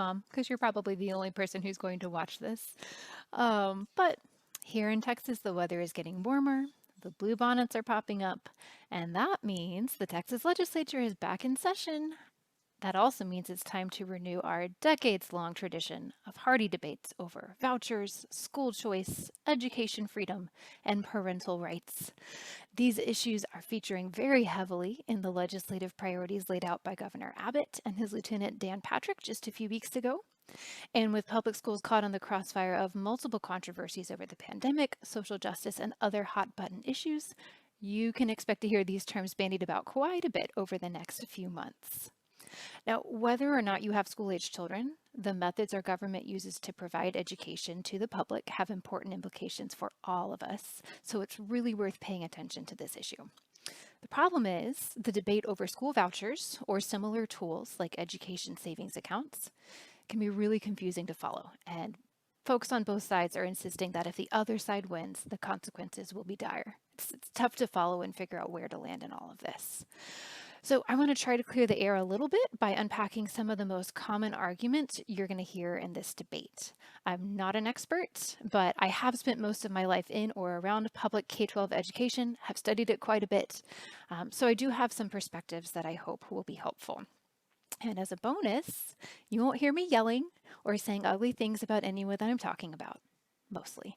mom, because you're probably the only person who's going to watch this. But here in Texas, the weather is getting warmer, the bluebonnets are popping up, and that means the Texas legislature is back in session. That also means it's time to renew our decades-long tradition of hearty debates over vouchers, school choice, education freedom, and parental rights. These issues are featuring very heavily in the legislative priorities laid out by Governor Abbott and his Lieutenant Dan Patrick just a few weeks ago. And with public schools caught on the crossfire of multiple controversies over the pandemic, social justice, and other hot-button issues, you can expect to hear these terms bandied about quite a bit over the next few months. Now, whether or not you have school-age children, the methods our government uses to provide education to the public have important implications for all of us, so it's really worth paying attention to this issue. The problem is the debate over school vouchers or similar tools like education savings accounts can be really confusing to follow, and folks on both sides are insisting that if the other side wins, the consequences will be dire. It's tough to follow and figure out where to land in all of this. So I want to try to clear the air a little bit by unpacking some of the most common arguments you're going to hear in this debate. I'm not an expert, but I have spent most of my life in or around public K-12 education, have studied it quite a bit, so I do have some perspectives that I hope will be helpful. And as a bonus, you won't hear me yelling or saying ugly things about anyone that I'm talking about, mostly.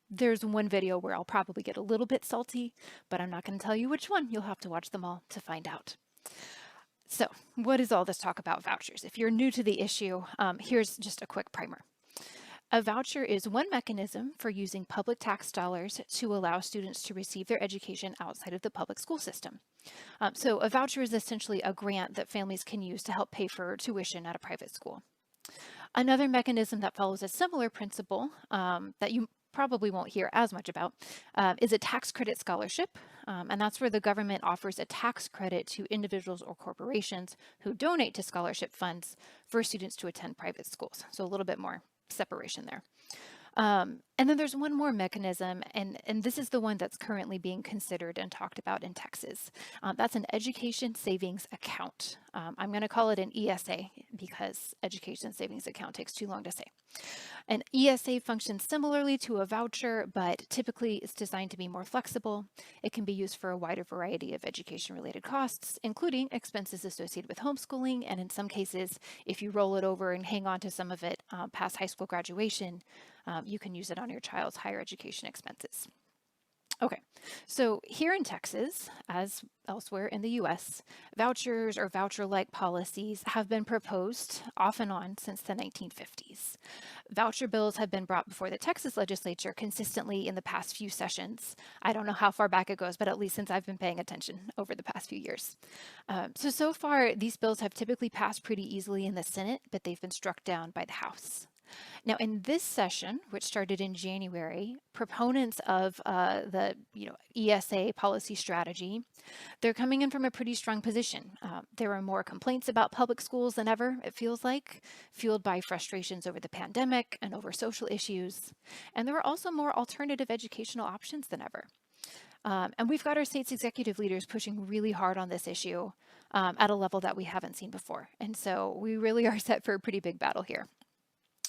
There's one video where I'll probably get a little bit salty, but I'm not going to tell you which one. You'll have to watch them all to find out. So, what is all this talk about vouchers? If you're new to the issue, here's just a quick primer. A voucher is one mechanism for using public tax dollars to allow students to receive their education outside of the public school system. So a voucher is essentially a grant that families can use to help pay for tuition at a private school. Another mechanism that follows a similar principle that you probably won't hear as much about is a tax credit scholarship, and that's where the government offers a tax credit to individuals or corporations who donate to scholarship funds for students to attend private schools. So a little bit more separation there. And then there's one more mechanism, and this is the one that's currently being considered and talked about in Texas. That's an education savings account. I'm going to call it an ESA because education savings account takes too long to say. An ESA functions similarly to a voucher, but typically it's designed to be more flexible. It can be used for a wider variety of education-related costs, including expenses associated with homeschooling, and in some cases, if you roll it over and hang on to some of it past high school graduation, you can use it on your child's higher education expenses. Okay, so here in Texas, as elsewhere in the US, vouchers or voucher-like policies have been proposed off and on since the 1950s. Voucher bills have been brought before the Texas legislature consistently in the past few sessions. I don't know how far back it goes, but at least since I've been paying attention over the past few years. So far, these bills have typically passed pretty easily in the Senate, but they've been struck down by the House. Now, in this session, which started in January, proponents of the ESA policy strategy, they're coming in from a pretty strong position. There are more complaints about public schools than ever, it feels like, fueled by frustrations over the pandemic and over social issues. And there are also more alternative educational options than ever. And we've got our state's executive leaders pushing really hard on this issue at a level that we haven't seen before. And so we really are set for a pretty big battle here.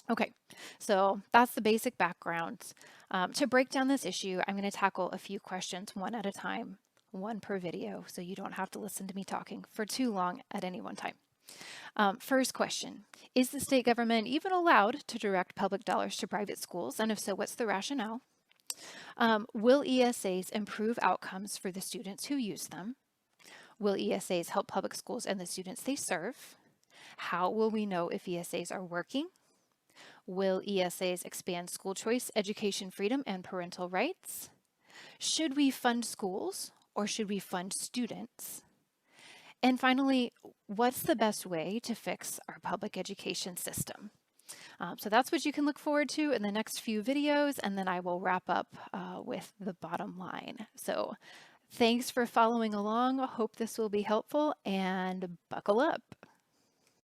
Okay, so that's the basic background. To break down this issue, I'm going to tackle a few questions one at a time, one per video, so you don't have to listen to me talking for too long at any one time. First question, is the state government even allowed to direct public dollars to private schools? And if so, what's the rationale? Will ESAs improve outcomes for the students who use them? Will ESAs help public schools and the students they serve? How will we know if ESAs are working? Will ESAs expand school choice, education freedom, and parental rights? Should we fund schools or should we fund students? And finally, what's the best way to fix our public education system? So that's what you can look forward to in the next few videos, and then I will wrap up with the bottom line. So thanks for following along. I hope this will be helpful, and buckle up.